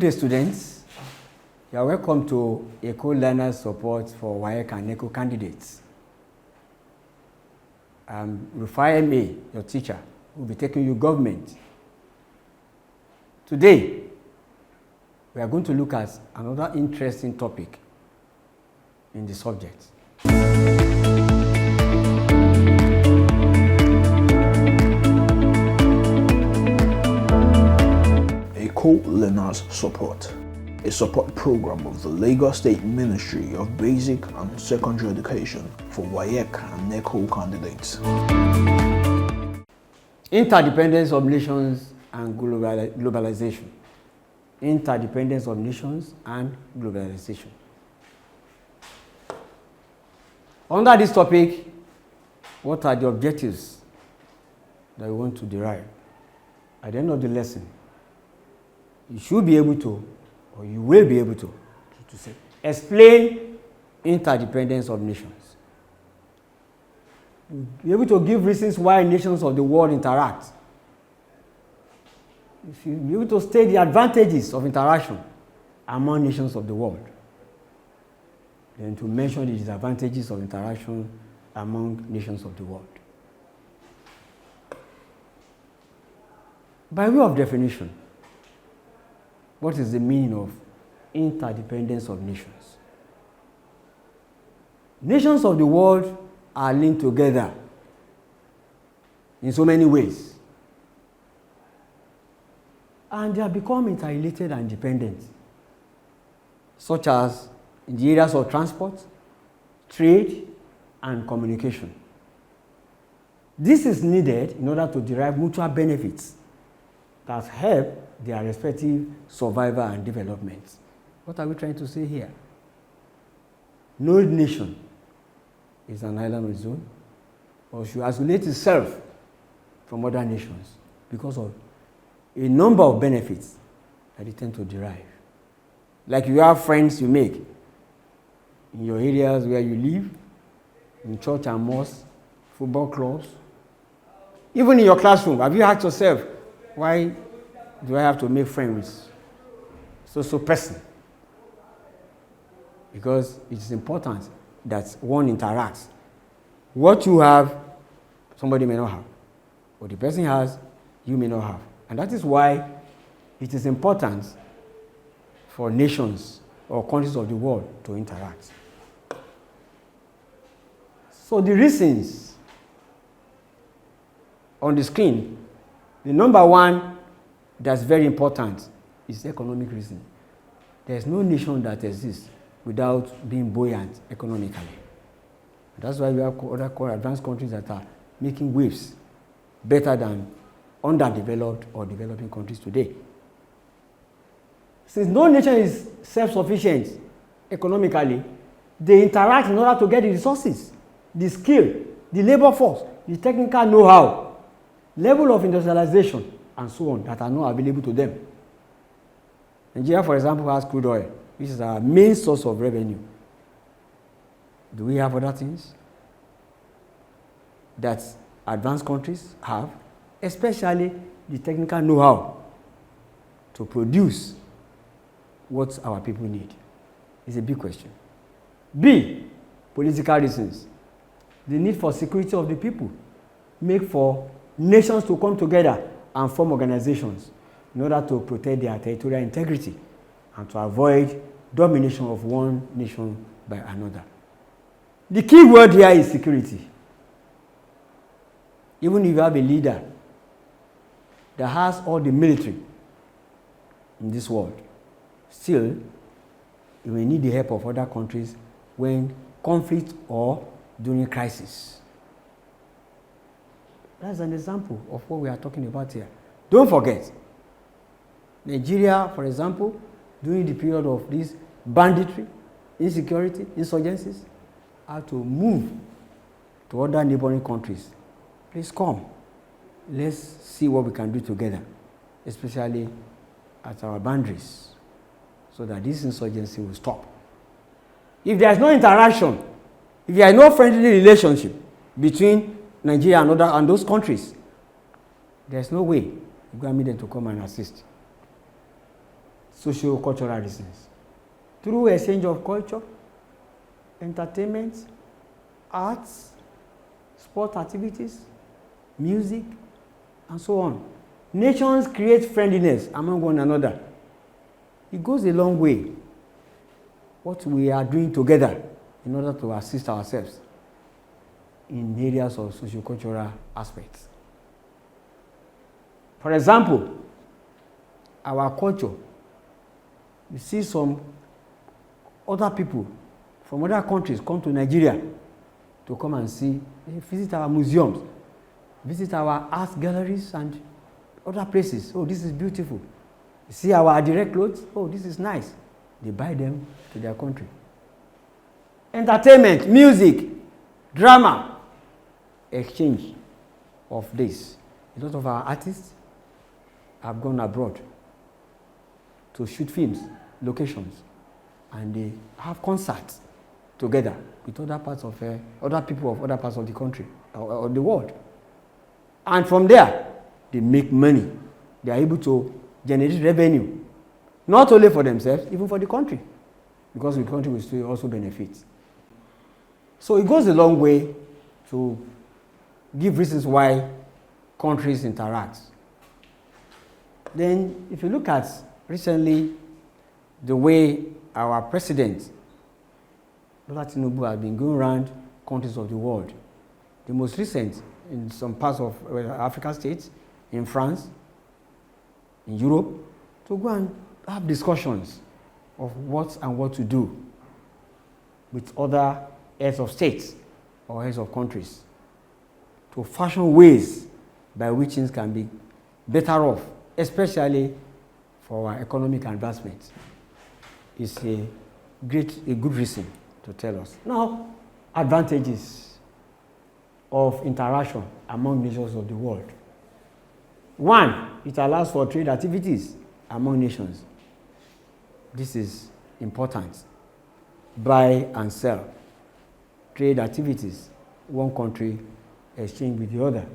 day, students. You are welcome to Eko Learners Support for WAEC and NECO candidates. I'm Rufai M.A., your teacher, who will be taking you government. Today, we are going to look at another interesting topic in the subject. Eko Learners Support, a support program of the Lagos State Ministry of Basic and Secondary Education for WAEC and NECO candidates. Interdependence of nations and globalization. Interdependence of nations and globalization. Under this topic, what are the objectives that we want to derive? At the end of the lesson, you should be able to, or you will be able to say, explain interdependence of nations. You'll be able to give reasons why nations of the world interact. If you'll be able to state the advantages of interaction among nations of the world, then to mention the disadvantages of interaction among nations of the world. By way of definition, what is the meaning of interdependence of nations? Nations of the world are linked together in so many ways, and they have become interrelated and dependent, such as in the areas of transport, trade, and communication. This is needed in order to derive mutual benefits that help their respective survival and development. What are we trying to say here? No nation is an island on its own, or should isolate itself from other nations because of a number of benefits that they tend to derive. Like you have friends you make in your areas where you live, in church and mosque, football clubs, even in your classroom. Have you asked yourself, why do I have to make friends with so person? Because it is important that one interacts. What you have, somebody may not have. What the person has, you may not have. And that is why it is important for nations or countries of the world to interact. So the reasons on the screen, the number one that's very important is economic reason. There's no nation that exists without being buoyant economically. That's why we have other advanced countries that are making waves better than underdeveloped or developing countries today. Since no nation is self-sufficient economically, they interact in order to get the resources, the skill, the labor force, the technical know-how, level of industrialization, and so on, that are not available to them. Nigeria, for example, has crude oil, which is our main source of revenue. Do we have other things that advanced countries have, especially the technical know-how to produce what our people need? It's a big question. B, political reasons. The need for security of the people make for nations to come together and form organizations in order to protect their territorial integrity and to avoid domination of one nation by another. The key word here is security. Even if you have a leader that has all the military in this world, still, you may need the help of other countries when conflict or during crisis. That's an example of what we are talking about here. Don't forget, Nigeria, for example, during the period of this banditry, insecurity, insurgencies, had to move to other neighboring countries. Please come. Let's see what we can do together, especially at our boundaries, so that this insurgency will stop. If there is no interaction, if there is no friendly relationship between Nigeria and those countries, there's no way you can need them to come and assist. socio-cultural reasons. Through exchange of culture, entertainment, arts, sport activities, music, and so on. Nations create friendliness among one another. It goes a long way, what we are doing together in order to assist ourselves in areas of socio-cultural aspects. For example, our culture, you see some other people from other countries come to Nigeria to come and see, visit our museums, visit our art galleries and other places. Oh, this is beautiful. You see our direct clothes. Oh, this is nice. They buy them to their country. Entertainment, music, drama, exchange of this. A lot of our artists have gone abroad to shoot films, locations, and they have concerts together with other people of other parts of the country or the world. And from there, they make money. They are able to generate revenue, not only for themselves, even for the country, because the country will still also benefit. So it goes a long way to give reasons why countries interact. Then, if you look at recently the way our president, Bola Tinubu, has been going around countries of the world, the most recent in some parts of African states, in France, in Europe, to go and have discussions of what to do with other heads of states or heads of countries, to fashion ways by which things can be better off, especially for our economic advancement. Is a good reason to tell us. Now, advantages of interaction among nations of the world. One, it allows for trade activities among nations. This is important. Buy and sell. Trade activities, one country exchange with the other.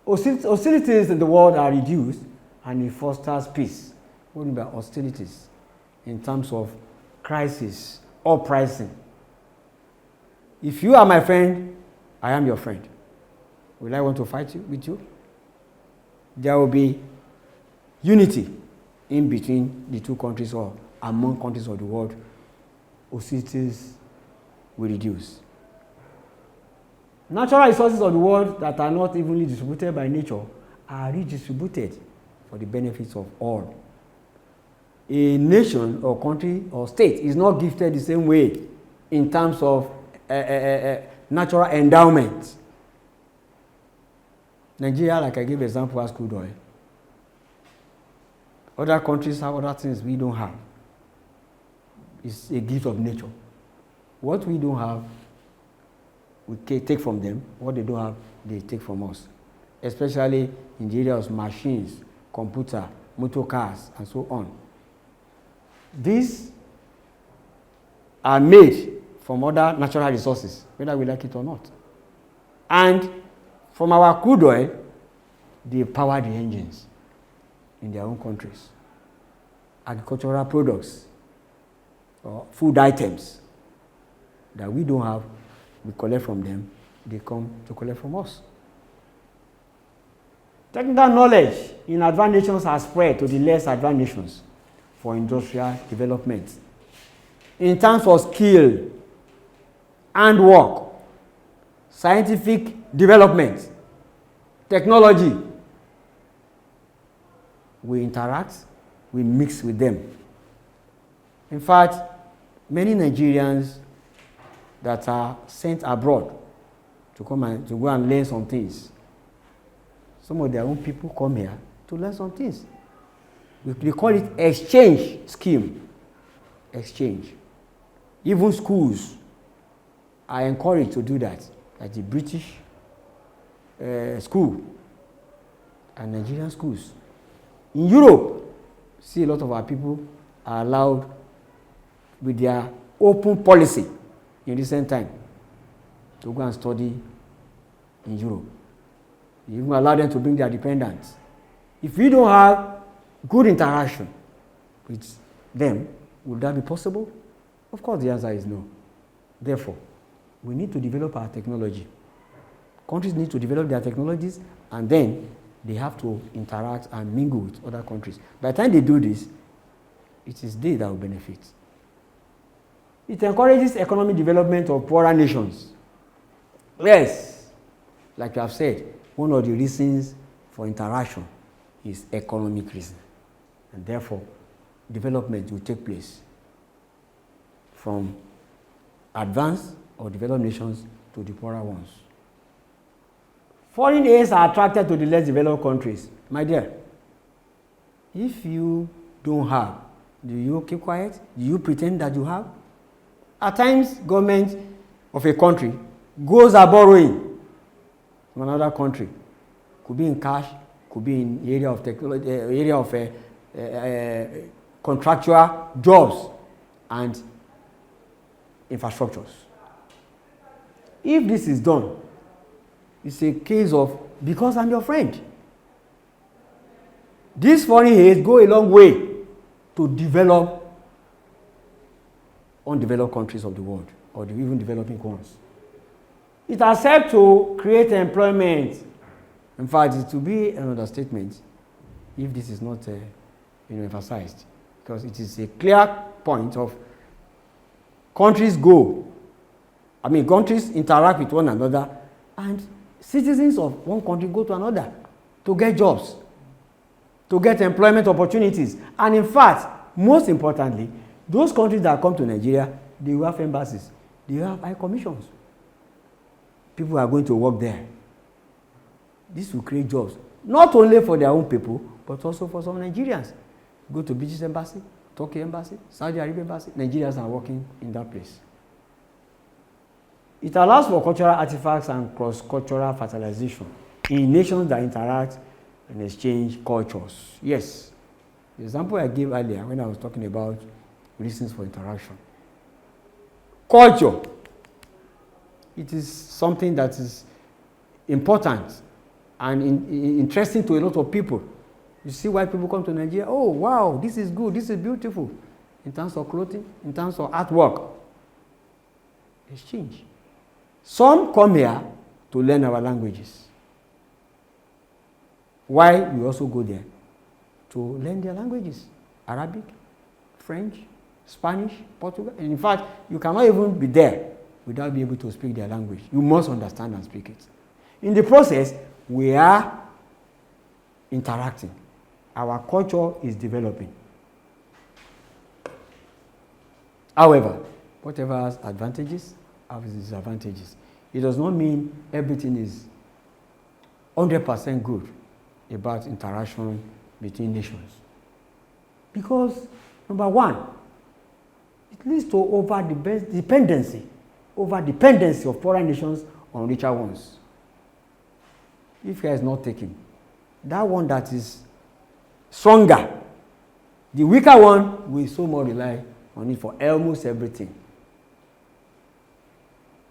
Hostilities in the world are reduced and it fosters peace. What do you mean by hostilities? In terms of crisis or pricing. If you are my friend, I am your friend. Will I want to fight with you? There will be unity in between the two countries or among countries of the world. Hostilities will reduce. Natural resources of the world that are not evenly distributed by nature are redistributed for the benefits of all. A nation or country or state is not gifted the same way in terms of natural endowment. Nigeria, like I gave example, has crude oil. Other countries have other things we don't have. It's a gift of nature. What we don't have, we take from them. What they don't have, they take from us. Especially in the area of machines, computer, motor cars, and so on. These are made from other natural resources, whether we like it or not. And from our crude oil, they power the engines in their own countries. Agricultural products or food items that we don't have, we collect from them, they come to collect from us. Technical knowledge in advanced nations has spread to the less advanced nations for industrial development. In terms of skill and work, scientific development, technology, we interact, we mix with them. In fact, many Nigerians that are sent abroad to go and learn some things, some of their own people come here to learn some things. We call it exchange scheme. Exchange. Even schools are encouraged to do that, like the British school and Nigerian schools. In Europe, see a lot of our people are allowed with their open policy in recent time to go and study in Europe. You even allow them to bring their dependents. If we don't have good interaction with them, would that be possible? Of course, the answer is no. Therefore, we need to develop our technology. Countries need to develop their technologies, and then they have to interact and mingle with other countries. By the time they do this, it is they that will benefit. It encourages economic development of poorer nations. Yes, like I have said, one of the reasons for interaction is economic reason. And therefore, development will take place from advanced or developed nations to the poorer ones. Foreign aids are attracted to the less developed countries. My dear, if you don't have, do you keep quiet? Do you pretend that you have? At times, government of a country goes a borrowing from another country. Could be in cash, could be in the area of technology, area of contractual jobs and infrastructures. If this is done, it's a case of because I'm your friend. These foreign aids go a long way to develop undeveloped countries of the world, or the even developing ones. It has helped to create employment. In fact, it will be an understatement if this is not emphasized, because it is a clear point of countries interact with one another, and citizens of one country go to another to get jobs, to get employment opportunities. And in fact, most importantly, those countries that come to Nigeria, they will have embassies, they will have high commissions. People are going to work there. This will create jobs, not only for their own people, but also for some Nigerians. Go to British embassy, Turkey embassy, Saudi Arabia embassy, Nigerians are working in that place. It allows for cultural artifacts and cross-cultural fertilization in nations that interact and exchange cultures. Yes, the example I gave earlier when I was talking about reasons for interaction. Culture. It is something that is important and interesting to a lot of people. You see why people come to Nigeria. Oh, wow, this is good, this is beautiful. In terms of clothing, in terms of artwork. Exchange. Some come here to learn our languages. Why we also go there? To learn their languages. Arabic, French, Spanish, Portugal. And in fact, you cannot even be there without being able to speak their language. You must understand and speak it. In the process, we are interacting. Our culture is developing. However, whatever has advantages, has disadvantages. It does not mean everything is 100% good about interaction between nations. Because, number one, it leads to over-dependency of poorer nations on richer ones. If care is not taken, that one that is stronger, the weaker one will so more rely on it for almost everything.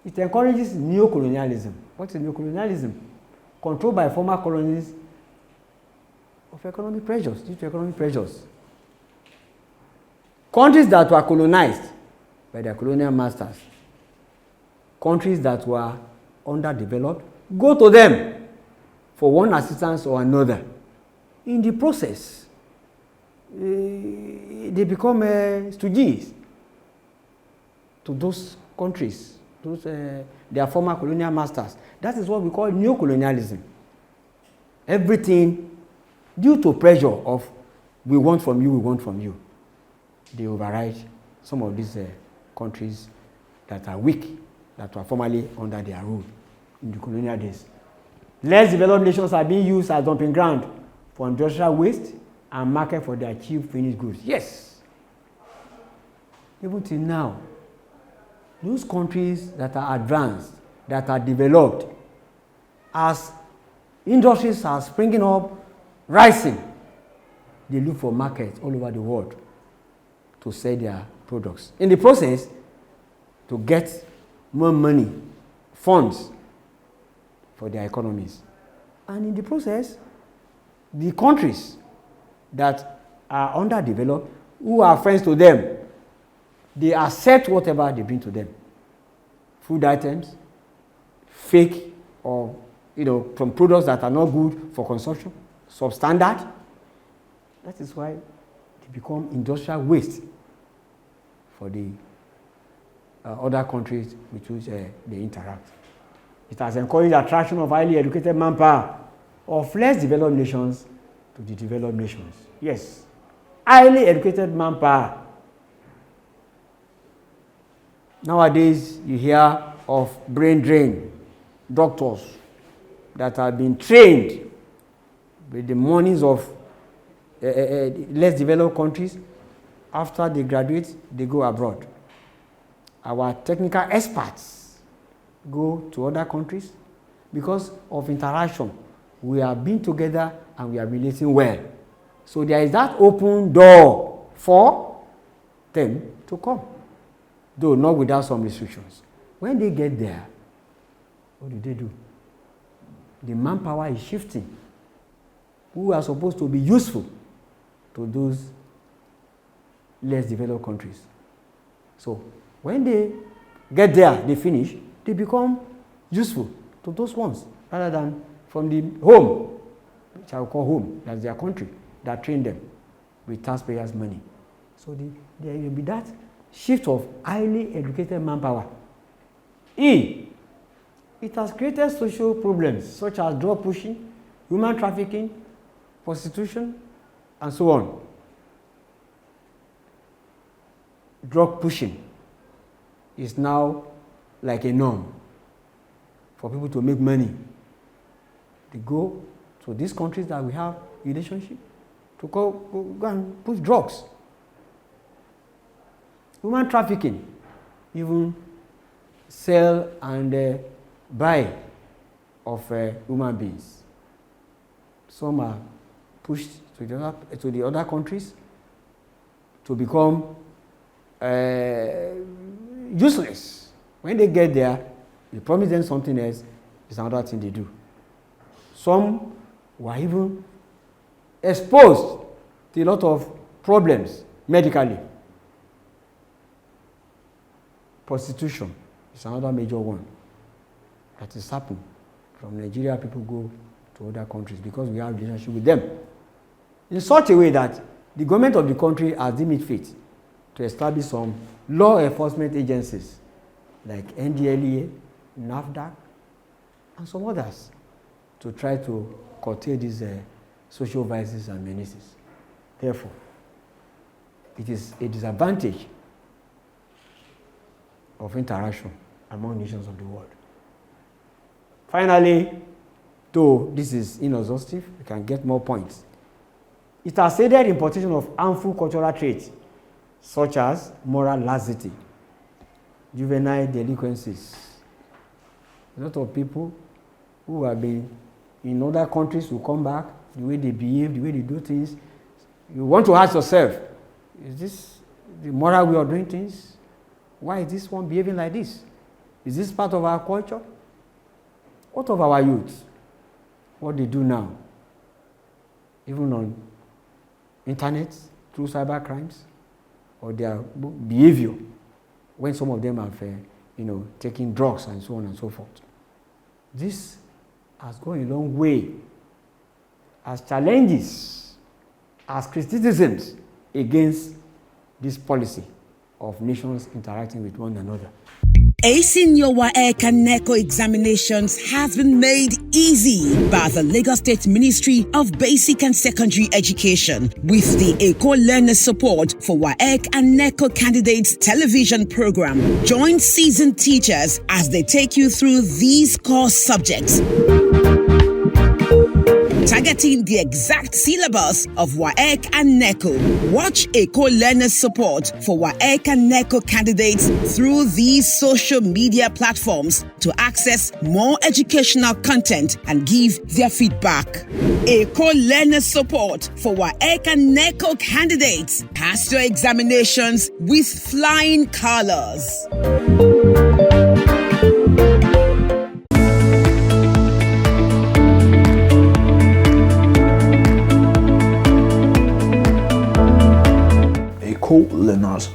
It encourages neocolonialism. What is neocolonialism? Controlled by former colonies of economic pressures, due to economic pressures. Countries that were colonized by their colonial masters, countries that were underdeveloped, go to them for one assistance or another. In the process, they become stooges to those countries, their former colonial masters. That is what we call neocolonialism. Everything due to pressure of we want from you, they override some of these countries that are weak, that were formerly under their rule in the colonial days. Less developed nations are being used as dumping ground for industrial waste and market for their cheap finished goods. Yes. Even till now, those countries that are advanced, that are developed, as industries are springing up, rising, they look for markets all over the world to sell their products. In the process, to get more money, funds for their economies. And in the process, the countries that are underdeveloped who are friends to them, they accept whatever they bring to them. Food items, fake or from products that are not good for consumption, substandard. That is why they become industrial waste for the other countries with which they interact. It has encouraged the attraction of highly educated manpower of less developed nations to the developed nations. Yes, highly educated manpower. Nowadays, you hear of brain drain, doctors that have been trained with the monies of less developed countries. After they graduate, they go abroad. Our technical experts go to other countries because of interaction. We have been together and we are relating well. So there is that open door for them to come, though not without some restrictions. When they get there, what do? The manpower is shifting, who are supposed to be useful to those less developed countries. So when they get there, they finish, they become useful to those ones, rather than from the home, which I will call home, that's their country, that trained them with taxpayers' money. So there will be that shift of highly educated manpower. It has created social problems such as drug pushing, human trafficking, prostitution, and so on. Drug pushing is now like a norm for people to make money. They go to these countries that we have relationship to go and push drugs. Human trafficking, even sell and buy of human beings. Some are pushed to the other countries to become useless. When they get there, you promise them something else, it's another thing they do. Some were even exposed to a lot of problems medically. Prostitution is another major one that is happening. From Nigeria, people go to other countries because we have a relationship with them in such a way that the government of the country has deemed it fit to establish some law enforcement agencies like NDLEA, NAFDAC, and some others to try to curtail these social vices and menaces. Therefore, it is a disadvantage of interaction among nations of the world. Finally, though this is inexhaustive, we can get more points. It has aided importation of harmful cultural traits such as moral laxity, juvenile delinquencies. A lot of people who have been in other countries will come back, the way they behave, the way they do things. You want to ask yourself, is this the moral way of doing things? Why is this one behaving like this? Is this part of our culture? What of our youth? What they do now? Even on internet, through cyber crimes, or their behavior, when some of them have, taken drugs and so on and so forth. This has gone a long way as challenges, as criticisms against this policy of nations interacting with one another. Acing your WAEC and NECO examinations has been made easy by the Lagos State Ministry of Basic and Secondary Education with the Eko Learners Support for WAEC and NECO Candidates television program. Join seasoned teachers as they take you through these core subjects, targeting the exact syllabus of WAEC and NECO. Watch Eko Learners Support for WAEC and NECO candidates through these social media platforms to access more educational content and give their feedback. Eko Learners Support for WAEC and NECO candidates. Pass your examinations with flying colors.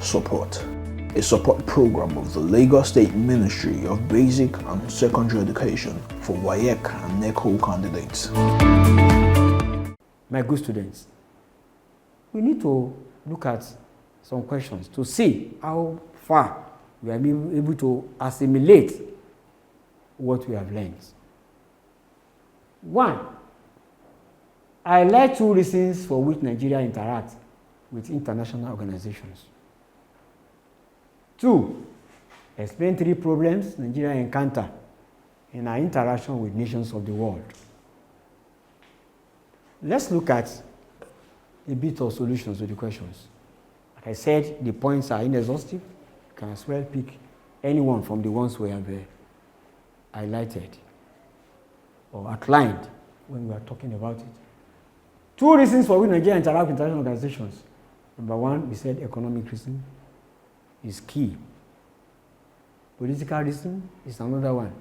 Support, a support program of the Lagos State Ministry of Basic and Secondary Education for WAEC and NECO candidates. My good students, we need to look at some questions to see how far we are able to assimilate what we have learned. 1. Highlight 2 reasons for which Nigeria interacts with international organizations. 2. Explain 3 problems Nigeria encounter in our interaction with nations of the world. Let's look at a bit of solutions to the questions. Like I said, the points are inexhaustive. You can as well pick any one from the ones we have highlighted or outlined when we are talking about it. 2 reasons for which Nigeria interacts with international organizations. Number 1, we said economic reason is key. Political reason is another one.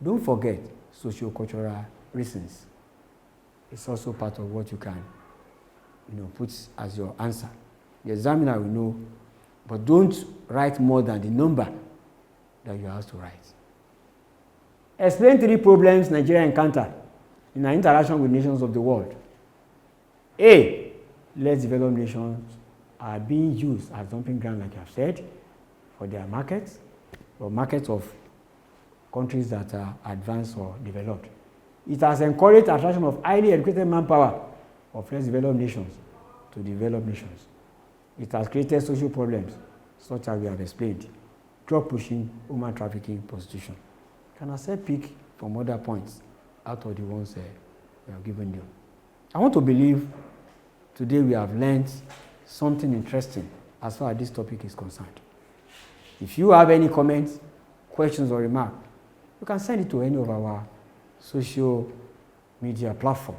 Don't forget socio-cultural reasons. It's also part of what you can, put as your answer. The examiner will know, but don't write more than the number that you have to write. Explain 3 problems Nigeria encounter in our interaction with nations of the world. A, less developed nations are being used as dumping ground, like I've said, for their markets, or markets of countries that are advanced or developed. It has encouraged attraction of highly educated manpower of less developed nations to developed nations. It has created social problems, such as we have explained: drug pushing, human trafficking, prostitution. Can I say pick from other points out of the ones we have given you? I want to believe today we have learned something interesting as far as this topic is concerned. If you have any comments, questions, or remarks, you can send it to any of our social media platform,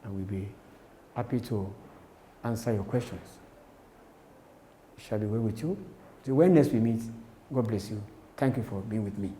and we'll be happy to answer your questions. It shall be well with you. Till when next we meet, God bless you. Thank you for being with me.